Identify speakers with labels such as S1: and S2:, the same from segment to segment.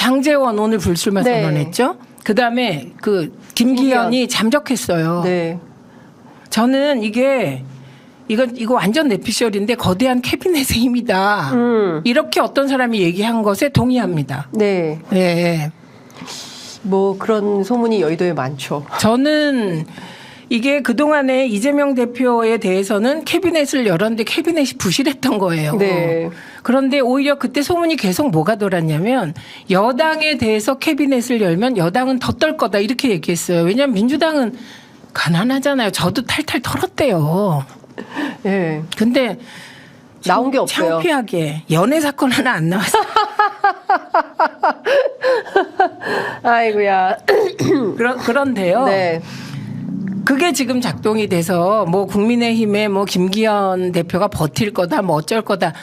S1: 장제원 오늘 불출마
S2: 네.
S1: 선언했죠. 그다음에 그 김기현이 잠적했어요.
S2: 네.
S1: 저는 이거 완전 내피셜인데 거대한 캐비넷의 힘이다. 이렇게 어떤 사람이 얘기한 것에 동의합니다.
S2: 네.
S1: 네.
S2: 뭐 그런 소문이 여의도에 많죠.
S1: 저는 이게 그동안에 이재명 대표에 대해서는 캐비넷을 열었는데 캐비넷이 부실했던 거예요.
S2: 네.
S1: 그런데 오히려 그때 소문이 계속 뭐가 돌았냐면 여당에 대해서 캐비넷을 열면 여당은 더 떨 거다 이렇게 얘기했어요. 왜냐하면 민주당은 가난하잖아요. 저도 탈탈 털었대요.
S2: 네.
S1: 근데
S2: 나온 게 없어요.
S1: 창피하게 연애 사건 하나 안 나왔어요.
S2: 아이고야.
S1: 그런데요.
S2: 네.
S1: 그게 지금 작동이 돼서 뭐 국민의힘에 뭐 김기현 대표가 버틸 거다 뭐 어쩔 거다.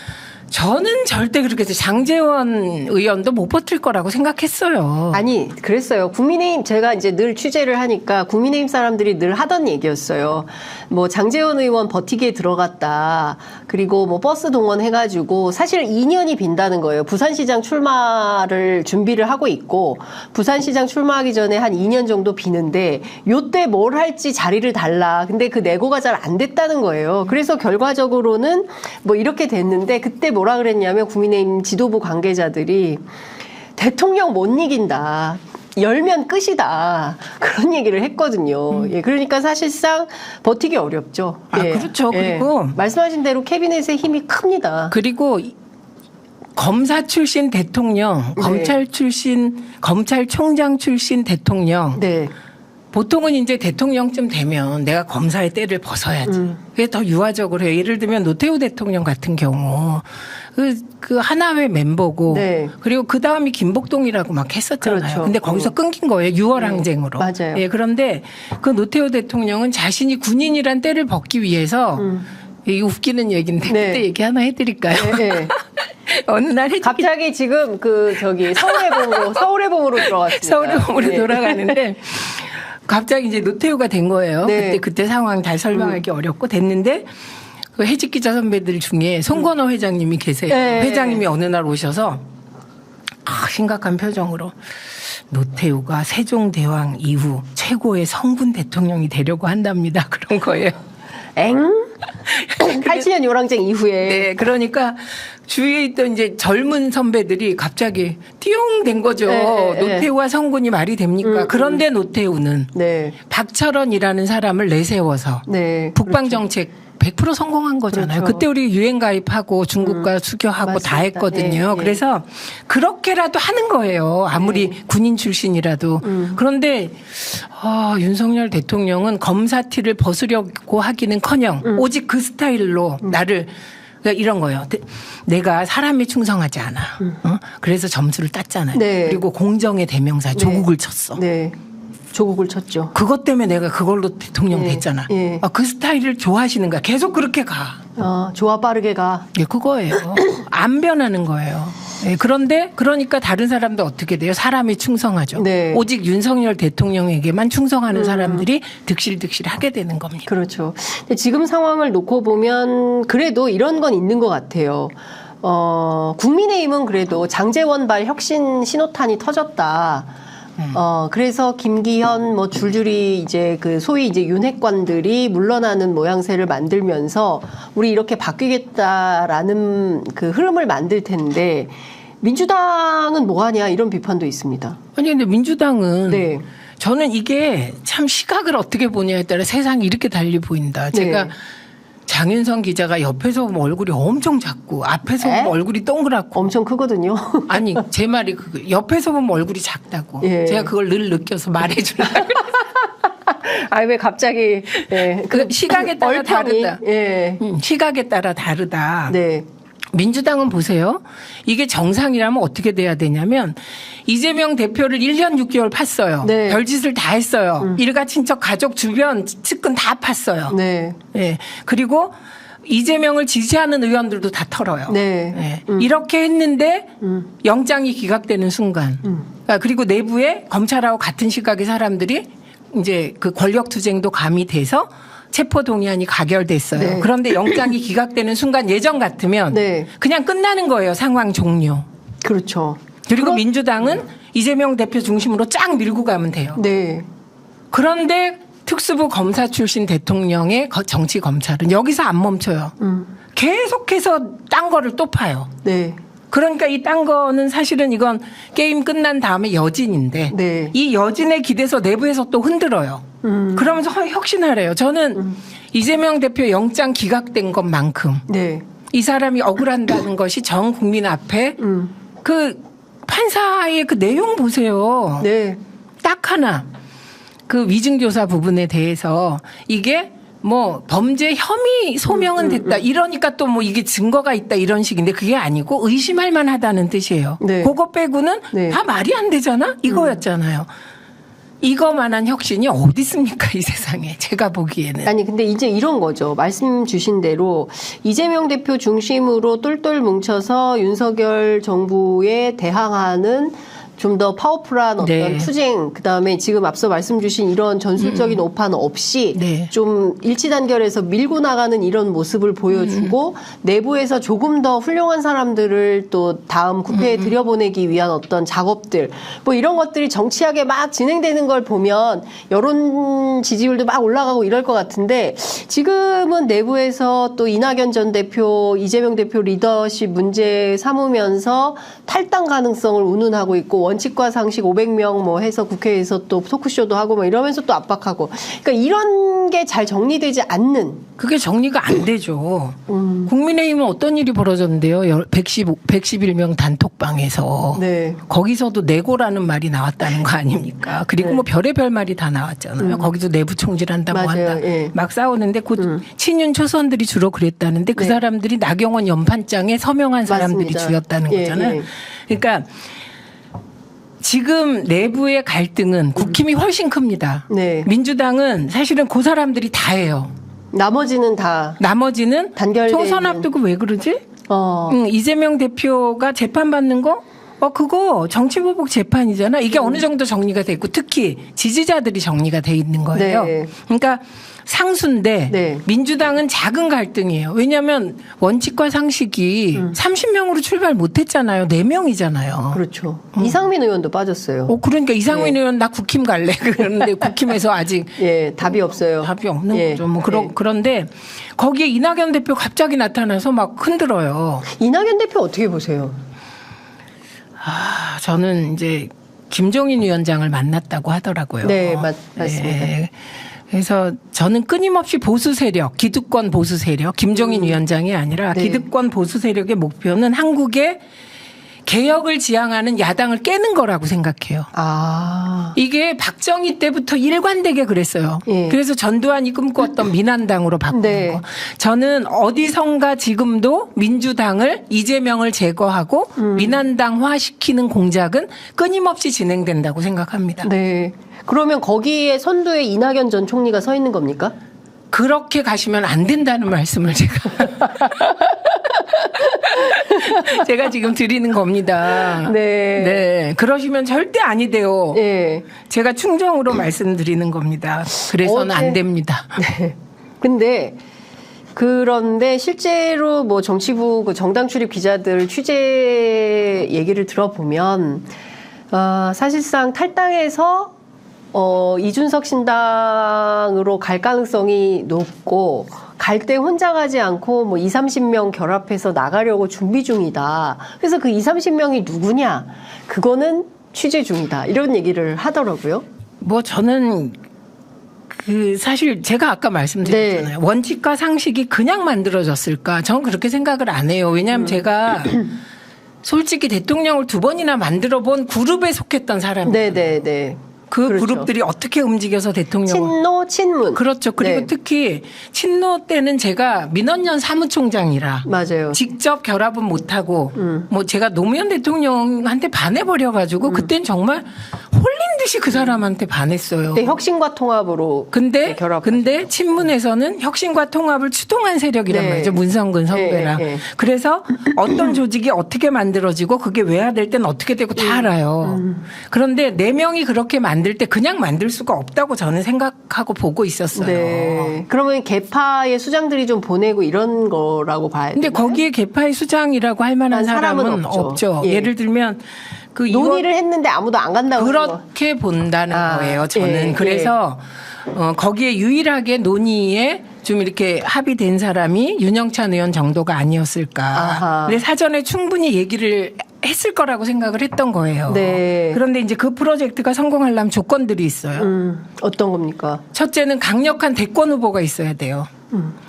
S1: 저는 절대 그렇게 해서 장제원 의원도 못 버틸 거라고 생각했어요.
S2: 아니, 그랬어요. 국민의힘, 제가 이제 늘 취재를 하니까 국민의힘 사람들이 늘 하던 얘기였어요. 뭐 장제원 의원 버티기에 들어갔다. 그리고 뭐 버스 동원해가지고 사실 2년이 빈다는 거예요. 부산시장 출마를 준비를 하고 있고 부산시장 출마하기 전에 한 2년 정도 비는데 요때 뭘 할지 자리를 달라. 근데 그 내고가 잘 안 됐다는 거예요. 그래서 결과적으로는 뭐 이렇게 됐는데 그때 뭐라 그랬냐면 국민의힘 지도부 관계자들이 대통령 못 이긴다. 열면 끝이다. 그런 얘기를 했거든요. 예, 그러니까 사실상 버티기 어렵죠.
S1: 아,
S2: 예.
S1: 그렇죠.
S2: 예.
S1: 그리고
S2: 말씀하신 대로 캐비넷의 힘이 큽니다.
S1: 그리고 검사 출신 대통령, 검찰 출신, 검찰총장 출신 대통령.
S2: 네.
S1: 보통은 이제 대통령쯤 되면 내가 검사의 때를 벗어야지. 그게 더 유화적으로 해요. 예를 들면 노태우 대통령 같은 경우 그 하나회 멤버고
S2: 네.
S1: 그리고 그 다음이 김복동이라고 막 했었잖아요.
S2: 그렇죠.
S1: 근데 거기서 끊긴 거예요. 6월 항쟁으로.
S2: 맞아요.
S1: 예, 그런데 그 노태우 대통령은 자신이 군인이란 때를 벗기 위해서 이 웃기는 얘기인데
S2: 네.
S1: 그때 얘기 하나 해드릴까요?
S2: 네, 네.
S1: 어느 날
S2: 갑자기 지금 서울해봉으로 들어갔습니다.
S1: 서울로
S2: 네.
S1: 돌아가는데 갑자기 이제 노태우가 된 거예요.
S2: 네.
S1: 그때 상황 다 설명하기 어렵고 됐는데 그 해직 기자 선배들 중에 송건호 회장님이 계세요.
S2: 네.
S1: 회장님이 어느 날 오셔서 심각한 표정으로 노태우가 세종대왕 이후 최고의 성군 대통령이 되려고 한답니다. 그런 거예요.
S2: 엥? 87년 요랑쟁 이후에.
S1: 네, 그러니까 주위에 있던 이제 젊은 선배들이 갑자기 띠용 된 거죠.
S2: 네, 네.
S1: 노태우와 성군이 말이 됩니까? 그런데 노태우는
S2: 네.
S1: 박철원이라는 사람을 내세워서
S2: 네.
S1: 북방 정책 100% 성공한 거잖아요.
S2: 그렇죠.
S1: 그때 우리 유엔 가입하고 중국과 수교하고
S2: 맞습니다.
S1: 다 했거든요.
S2: 예, 예.
S1: 그래서 그렇게라도 하는 거예요. 아무리 군인 출신이라도. 그런데 윤석열 대통령은 검사 티를 벗으려고 하기는커녕 오직 그 스타일로 나를 그러니까 이런 거예요. 내가 사람에 충성하지 않아. 그래서 점수를 땄잖아요.
S2: 네.
S1: 그리고 공정의 대명사 조국을 쳤어.
S2: 네. 조국을 쳤죠.
S1: 그것 때문에 내가 그걸로 대통령
S2: 예,
S1: 됐잖아.
S2: 예.
S1: 그 스타일을 좋아하시는 거야. 계속 그렇게 가.
S2: 좋아 빠르게 가.
S1: 예, 그거예요. 안 변하는 거예요. 예, 그러니까 다른 사람도 어떻게 돼요? 사람이 충성하죠.
S2: 네.
S1: 오직 윤석열 대통령에게만 충성하는 사람들이 득실득실 하게 되는 겁니다.
S2: 그렇죠. 근데 지금 상황을 놓고 보면 그래도 이런 건 있는 것 같아요. 국민의힘은 그래도 장제원발 혁신 신호탄이 터졌다. 그래서 김기현 뭐 줄줄이 이제 그 소위 이제 윤핵관들이 물러나는 모양새를 만들면서 우리 이렇게 바뀌겠다라는 그 흐름을 만들 텐데 민주당은 뭐 하냐 이런 비판도 있습니다.
S1: 아니, 근데 민주당은
S2: 네.
S1: 저는 이게 참 시각을 어떻게 보냐에 따라 세상이 이렇게 달리 보인다. 제가
S2: 네.
S1: 장윤성 기자가 옆에서 보면 얼굴이 엄청 작고 앞에서 보면 얼굴이 동그랗고
S2: 엄청 크거든요.
S1: 아니 제 말이 옆에서 보면 얼굴이 작다고
S2: 예.
S1: 제가 그걸 늘 느껴서 말해주려고
S2: 아니 왜 갑자기
S1: 그 시각에 따라
S2: 얼평이,
S1: 다르다.
S2: 예.
S1: 시각에 따라 다르다.
S2: 네.
S1: 민주당은 보세요. 이게 정상이라면 어떻게 돼야 되냐면 이재명 대표를 1년 6개월 팠어요.
S2: 네.
S1: 별짓을 다 했어요. 일가 친척 가족 주변 측근 다 팠어요.
S2: 네.
S1: 예. 그리고 이재명을 지지하는 의원들도 다 털어요.
S2: 네.
S1: 예. 이렇게 했는데 영장이 기각되는 순간 그리고 내부에 검찰하고 같은 시각의 사람들이 이제 그 권력투쟁도 가미돼서 체포동의안이 가결됐어요.
S2: 네.
S1: 그런데 영장이 기각되는 순간 예전 같으면
S2: 네.
S1: 그냥 끝나는 거예요. 상황 종료.
S2: 그렇죠.
S1: 그리고 민주당은 이재명 대표 중심으로 쫙 밀고 가면 돼요.
S2: 네.
S1: 그런데 특수부 검사 출신 대통령의 정치 검찰은 여기서 안 멈춰요. 계속해서 딴 거를 또 파요.
S2: 네.
S1: 그러니까 이 딴 거는 사실은 이건 게임 끝난 다음에 여진인데
S2: 네.
S1: 이 여진에 기대서 내부에서 또 흔들어요. 그러면서 혁신하래요. 저는 이재명 대표 영장 기각된 것만큼
S2: 네.
S1: 이 사람이 억울한다는 것이 전 국민 앞에 그 판사의 그 내용 보세요.
S2: 네.
S1: 딱 하나. 그 위증조사 부분에 대해서 이게 뭐 범죄 혐의 소명은 됐다. 이러니까 또 뭐 이게 증거가 있다 이런 식인데 그게 아니고 의심할 만하다는 뜻이에요.
S2: 네.
S1: 그거 빼고는
S2: 네.
S1: 다 말이 안 되잖아? 이거였잖아요. 이거만한 혁신이 어디 있습니까 이 세상에 제가 보기에는.
S2: 아니 근데 이제 이런 거죠. 말씀 주신 대로 이재명 대표 중심으로 똘똘 뭉쳐서 윤석열 정부에 대항하는 좀 더 파워풀한 어떤
S1: 네.
S2: 투쟁, 그다음에 지금 앞서 말씀 주신 이런 전술적인 오판 없이
S1: 네.
S2: 좀 일치단결해서 밀고 나가는 이런 모습을 보여주고 내부에서 조금 더 훌륭한 사람들을 또 다음 국회에 들여보내기 위한 어떤 작업들, 뭐 이런 것들이 정치하게 막 진행되는 걸 보면 여론 지지율도 막 올라가고 이럴 것 같은데 지금은 내부에서 또 이낙연 전 대표, 이재명 대표 리더십 문제 삼으면서 탈당 가능성을 운운하고 있고 원칙과 상식 500명 뭐 해서 국회에서 또 토크쇼도 하고 뭐 이러면서 또 압박하고. 그러니까 이런 게 잘 정리되지 않는.
S1: 그게 정리가 안 되죠. 국민의힘은 어떤 일이 벌어졌는데요. 111명 단톡방에서.
S2: 네.
S1: 거기서도 내고라는 말이 나왔다는 거 아닙니까? 그리고 뭐 별의별 말이 다 나왔잖아요. 거기서 내부 총질한다 뭐
S2: 맞아요.
S1: 한다.
S2: 예.
S1: 막 싸우는데 그 친윤 초선들이 주로 그랬다는데 그
S2: 네.
S1: 사람들이 나경원 연판장에 서명한 사람들이
S2: 맞습니다.
S1: 주였다는
S2: 예,
S1: 거잖아요.
S2: 예.
S1: 그러니까 지금 내부의 갈등은 국힘이 훨씬 큽니다.
S2: 네.
S1: 민주당은 사실은 그 사람들이 다예요.
S2: 나머지는 다.
S1: 나머지는
S2: 단결돼
S1: 총선
S2: 있는.
S1: 앞두고 왜 그러지?
S2: 어.
S1: 이재명 대표가 재판받는 거? 그거 정치보복 재판이잖아. 이게 어느 정도 정리가 돼 있고 특히 지지자들이 정리가 돼 있는 거예요.
S2: 네.
S1: 그러니까 상수인데
S2: 네.
S1: 민주당은 작은 갈등이에요. 왜냐하면 원칙과 상식이 30명으로 출발 못했잖아요. 4명이잖아요.
S2: 그렇죠. 이상민 의원도 빠졌어요.
S1: 그러니까 이상민 의원 나 국힘 갈래. 그러는데 국힘에서 아직
S2: 예, 답이 없어요.
S1: 답이 없는
S2: 예.
S1: 거죠. 뭐
S2: 예.
S1: 그런데 거기에 이낙연 대표 갑자기 나타나서 막 흔들어요.
S2: 이낙연 대표 어떻게 보세요?
S1: 저는 이제 김종인 위원장을 만났다고 하더라고요.
S2: 네, 맞습니다.
S1: 네. 그래서 저는 끊임없이 보수 세력, 기득권 보수 세력, 김종인 위원장이 아니라
S2: 네.
S1: 기득권 보수 세력의 목표는 한국의 개혁을 지향하는 야당을 깨는 거라고 생각해요.
S2: 아.
S1: 이게 박정희 때부터 일관되게 그랬어요.
S2: 예.
S1: 그래서 전두환이 꿈꿨던 민한당으로 바꾸는
S2: 네.
S1: 거. 저는 어디선가 지금도 민주당을 이재명을 제거하고 민한당화시키는 공작은 끊임없이 진행된다고 생각합니다.
S2: 네. 그러면 거기에 선두에 이낙연 전 총리가 서 있는 겁니까?
S1: 그렇게 가시면 안 된다는 말씀을 제가 지금 드리는 겁니다.
S2: 네.
S1: 네. 그러시면 절대 아니 돼요.
S2: 예.
S1: 제가 충정으로 말씀드리는 겁니다. 그래서는 안 됩니다.
S2: 네. 그런데 실제로 뭐 정치부 그 정당 출입 기자들 취재 얘기를 들어보면 사실상 탈당해서 이준석 신당으로 갈 가능성이 높고 갈 때 혼자 가지 않고 뭐 20-30명 결합해서 나가려고 준비 중이다. 그래서 그 20-30명이 누구냐? 그거는 취재 중이다. 이런 얘기를 하더라고요.
S1: 뭐 저는 사실 제가 아까 말씀드렸잖아요.
S2: 네.
S1: 원칙과 상식이 그냥 만들어졌을까? 저는 그렇게 생각을 안 해요. 왜냐하면 제가 솔직히 대통령을 2번이나 만들어 본 그룹에 속했던 사람이에요.
S2: 네네네.
S1: 그
S2: 그렇죠.
S1: 그룹들이 어떻게 움직여서 대통령을.
S2: 친노, 친문.
S1: 그렇죠. 그리고
S2: 네.
S1: 특히 친노 때는 제가 민원연 사무총장이라
S2: 맞아요.
S1: 직접 결합은 못하고 뭐 제가 노무현 대통령한테 반해버려가지고 그땐 정말 홀린 듯이 그 사람한테 반했어요.
S2: 네, 혁신과 통합으로
S1: 근데
S2: 결합.
S1: 친문에서는 혁신과 통합을 추동한 세력이란
S2: 네.
S1: 말이죠. 문성근 선배랑.
S2: 네.
S1: 그래서 어떤 조직이 어떻게 만들어지고 그게 외화될 때는 어떻게 되고 다 알아요. 그런데 4명이 그렇게 만들 때 그냥 만들 수가 없다고 저는 생각하고 보고 있었어요.
S2: 네. 그러면 개파의 수장들이 좀 보내고 이런 거라고 봐야 돼요.
S1: 근데 거기에 개파의 수장이라고 할 만한
S2: 사람은
S1: 사람은
S2: 없죠.
S1: 없죠.
S2: 예.
S1: 예를 들면 그
S2: 논의를 했는데 아무도 안 간다고
S1: 그렇게 본다는 거예요. 저는
S2: 예,
S1: 그래서 거기에 유일하게 논의에 좀 이렇게 합의된 사람이 윤영찬 의원 정도가 아니었을까.
S2: 아하.
S1: 근데 사전에 충분히 얘기를 했을 거라고 생각을 했던 거예요.
S2: 네.
S1: 그런데 이제 그 프로젝트가 성공하려면 조건들이 있어요.
S2: 어떤 겁니까?
S1: 첫째는 강력한 대권 후보가 있어야 돼요.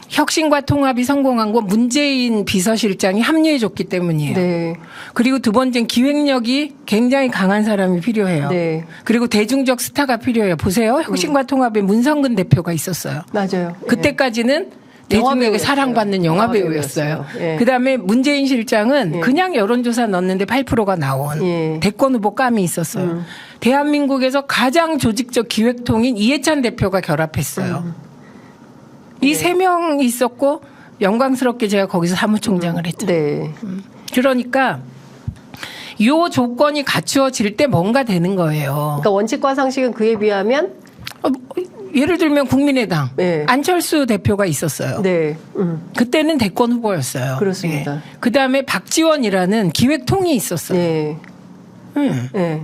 S1: 혁신과 통합이 성공한 건 문재인 비서실장이 합류해줬기 때문이에요.
S2: 네.
S1: 그리고 두 번째는 기획력이 굉장히 강한 사람이 필요해요.
S2: 네.
S1: 그리고 대중적 스타가 필요해요. 보세요. 혁신과 통합에 문성근 대표가 있었어요.
S2: 맞아요.
S1: 그때까지는 대중에게
S2: 영화배우였어요.
S1: 사랑받는 영화배우였어요.
S2: 영화배우였어요. 예.
S1: 그다음에 문재인 실장은 그냥 여론조사 넣었는데 8%가 나온
S2: 예.
S1: 대권 후보 감이 있었어요. 대한민국에서 가장 조직적 기획통인 이해찬 대표가 결합했어요. 이 세 명이 있었고 영광스럽게 제가 거기서 사무총장을 했죠.
S2: 네.
S1: 그러니까 이 조건이 갖추어질 때 뭔가 되는 거예요.
S2: 그러니까 원칙과 상식은 그에 비하면
S1: 예를 들면 국민의당
S2: 네.
S1: 안철수 대표가 있었어요.
S2: 네.
S1: 그때는 대권 후보였어요.
S2: 그렇습니다.
S1: 예. 그다음에 박지원이라는 기획통이 있었어요.
S2: 네.
S1: 네.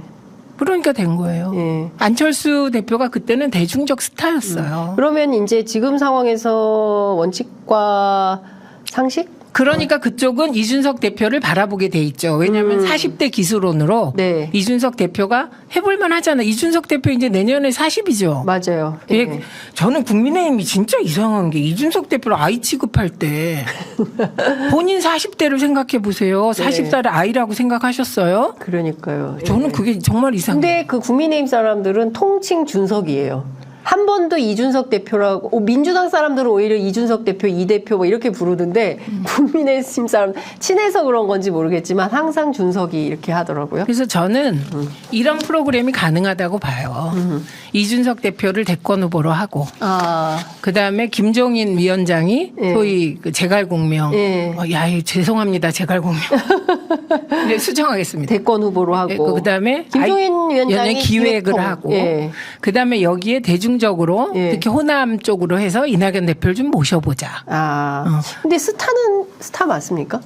S1: 그러니까 된 거예요.
S2: 네.
S1: 안철수 대표가 그때는 대중적 스타였어요.
S2: 그러면 이제 지금 상황에서 원칙과 상식?
S1: 그러니까 그쪽은 이준석 대표를 바라보게 돼 있죠. 왜냐하면 40대 기수론으로
S2: 네.
S1: 이준석 대표가 해볼만 하잖아요. 이준석 대표 이제 내년에 40이죠.
S2: 맞아요.
S1: 예,
S2: 네.
S1: 저는 국민의힘이 진짜 이상한 게 이준석 대표를 아이 취급할 때 본인 40대를 생각해 보세요. 40살의 아이라고 생각하셨어요?
S2: 그러니까요.
S1: 저는 그게 정말 이상해요.
S2: 근데 그 국민의힘 사람들은 통칭 준석이에요. 한 번도 이준석 대표라고 민주당 사람들은 오히려 이준석 대표, 이 대표 뭐 이렇게 부르던데 국민의힘 사람 친해서 그런 건지 모르겠지만 항상 준석이 이렇게 하더라고요.
S1: 그래서 저는 이런 프로그램이 가능하다고 봐요. 이준석 대표를 대권 후보로 하고 그다음에 김종인 위원장이
S2: 예.
S1: 소위 그 재갈공명
S2: 예.
S1: 죄송합니다. 재갈공명 네, 수정하겠습니다.
S2: 대권 후보로 하고
S1: 그다음에
S2: 김종인 위원장이
S1: 기획을
S2: 기획통.
S1: 하고
S2: 예.
S1: 그다음에 여기에 대중적으로
S2: 예.
S1: 특히 호남 쪽으로 해서 이낙연 대표를 좀 모셔보자.
S2: 근데 스타는 스타 맞습니까?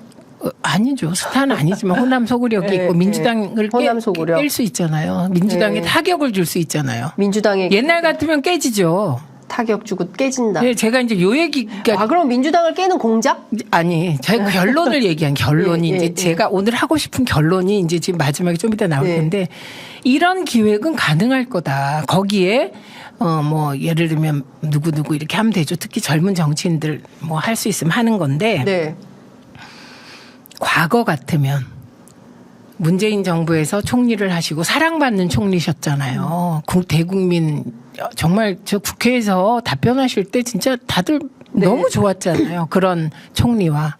S1: 아니죠. 스타는 아니지만 호남 소구력이
S2: 예,
S1: 있고 민주당을
S2: 예. 호남 소구력.
S1: 깰 수 있잖아요. 민주당에
S2: 예.
S1: 타격을 줄 수 있잖아요.
S2: 민주당에
S1: 옛날 같으면 깨지죠.
S2: 타격 주고 깨진다.
S1: 예, 제가 이제 요 얘기가
S2: 그럼 민주당을 깨는 공작?
S1: 아니, 제가 결론을 얘기한 결론이
S2: 예, 예,
S1: 이제
S2: 예.
S1: 제가 오늘 하고 싶은 결론이 이제 지금 마지막에 좀 이따 나올
S2: 예.
S1: 텐데 이런 기획은 가능할 거다. 거기에 뭐 예를 들면 누구 이렇게 하면 되죠. 특히 젊은 정치인들 뭐 할 수 있으면 하는 건데
S2: 네.
S1: 과거 같으면 문재인 정부에서 총리를 하시고 사랑받는 총리셨잖아요. 대국민 정말 저 국회에서 답변하실 때 진짜 다들 너무 좋았잖아요. 그런 총리와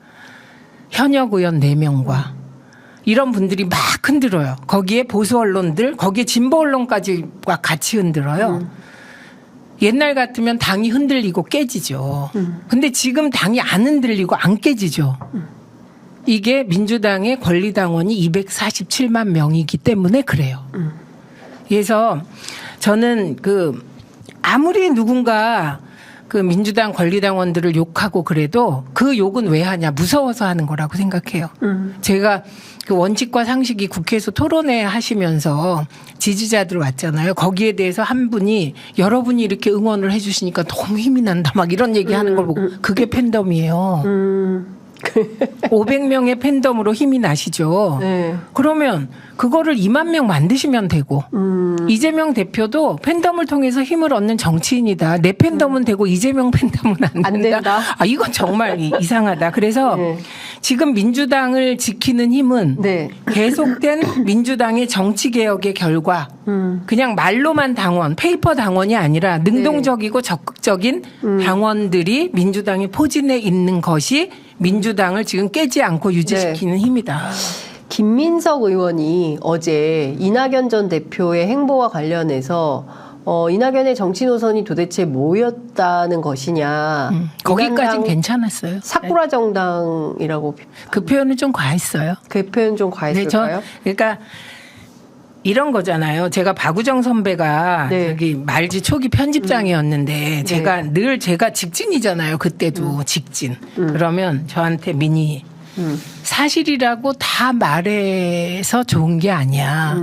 S1: 현역 의원 4명과 이런 분들이 막 흔들어요. 거기에 보수 언론들, 거기에 진보 언론까지와 같이 흔들어요. 옛날 같으면 당이 흔들리고 깨지죠. 근데 지금 당이 안 흔들리고 안 깨지죠. 이게 민주당의 권리당원이 247만 명이기 때문에 그래요. 그래서 저는 아무리 누군가 그 민주당 권리당원들을 욕하고 그래도 그 욕은 왜 하냐 무서워서 하는 거라고 생각해요. 제가 그 원칙과 상식이 국회에서 토론회 하시면서 지지자들 왔잖아요. 거기에 대해서 한 분이 여러분이 이렇게 응원을 해 주시니까 너무 힘이 난다 막 이런 얘기하는 걸 보고 그게 팬덤이에요. 500명의 팬덤으로 힘이 나시죠.
S2: 네.
S1: 그러면 그거를 2만 명 만드시면 되고 이재명 대표도 팬덤을 통해서 힘을 얻는 정치인이다. 내 팬덤은 되고 이재명 팬덤은 안 된다. 이건 정말 이상하다. 그래서
S2: 네.
S1: 지금 민주당을 지키는 힘은
S2: 네.
S1: 계속된 민주당의 정치개혁의 결과 그냥 말로만 당원, 페이퍼 당원이 아니라 능동적이고 적극적인 당원들이 민주당의 포진해 있는 것이 민주당을 지금 깨지 않고 유지시키는 힘이다.
S2: 김민석 의원이 어제 이낙연 전 대표의 행보와 관련해서 이낙연의 정치 노선이 도대체 뭐였다는 것이냐.
S1: 거기까지는 괜찮았어요.
S2: 사쿠라 정당이라고
S1: 그 표현은 좀 과했어요.
S2: 그 표현 좀 과했을까요?
S1: 그러니까 이런 거잖아요. 제가 박우정 선배가
S2: 네.
S1: 저기 말지 초기 편집장이었는데 제가 직진이잖아요. 그때도 직진. 그러면 저한테 민희 사실이라고 다 말해서 좋은 게 아니야.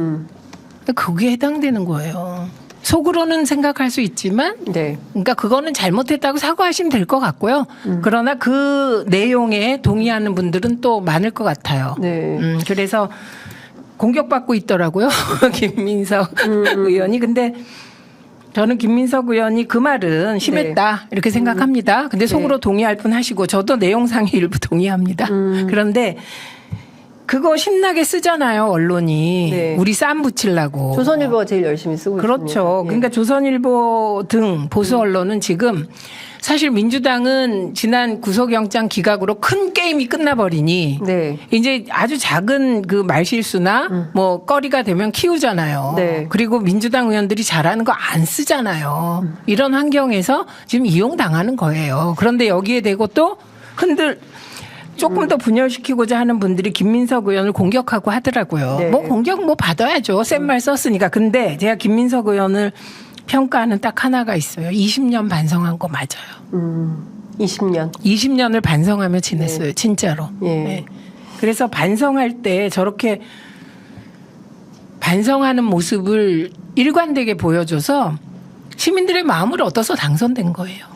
S1: 그게 해당되는 거예요. 속으로는 생각할 수 있지만,
S2: 네.
S1: 그러니까 그거는 잘못했다고 사과하시면 될 것 같고요. 그러나 그 내용에 동의하는 분들은 또 많을 것 같아요.
S2: 네.
S1: 그래서 공격받고 있더라고요. 김민석 의원이. 근데 저는 김민석 의원이 그 말은 심했다 이렇게 생각합니다. 근데 속으로 동의할 분 하시고 저도 내용상의 일부 동의합니다. 그런데 그거 신나게 쓰잖아요, 언론이.
S2: 네.
S1: 우리 쌈 붙이려고.
S2: 조선일보가 제일 열심히 쓰고 있습니다.
S1: 그렇죠.
S2: 예.
S1: 그러니까 조선일보 등 보수 언론은 지금 사실 민주당은 지난 구속영장 기각으로 큰 게임이 끝나버리니
S2: 네.
S1: 이제 아주 작은 그 말실수나 뭐 거리가 되면 키우잖아요.
S2: 네.
S1: 그리고 민주당 의원들이 잘하는 거 안 쓰잖아요. 이런 환경에서 지금 이용당하는 거예요. 그런데 여기에 대고 또 조금 더 분열시키고자 하는 분들이 김민석 의원을 공격하고 하더라고요.
S2: 네.
S1: 뭐 공격 뭐 받아야죠. 센 말 썼으니까. 근데 제가 김민석 의원을 평가하는 딱 하나가 있어요. 20년 반성한 거 맞아요.
S2: 20년.
S1: 20년을 반성하며 지냈어요. 진짜로.
S2: 예.
S1: 네. 그래서 반성할 때 저렇게 반성하는 모습을 일관되게 보여줘서 시민들의 마음을 얻어서 당선된 거예요.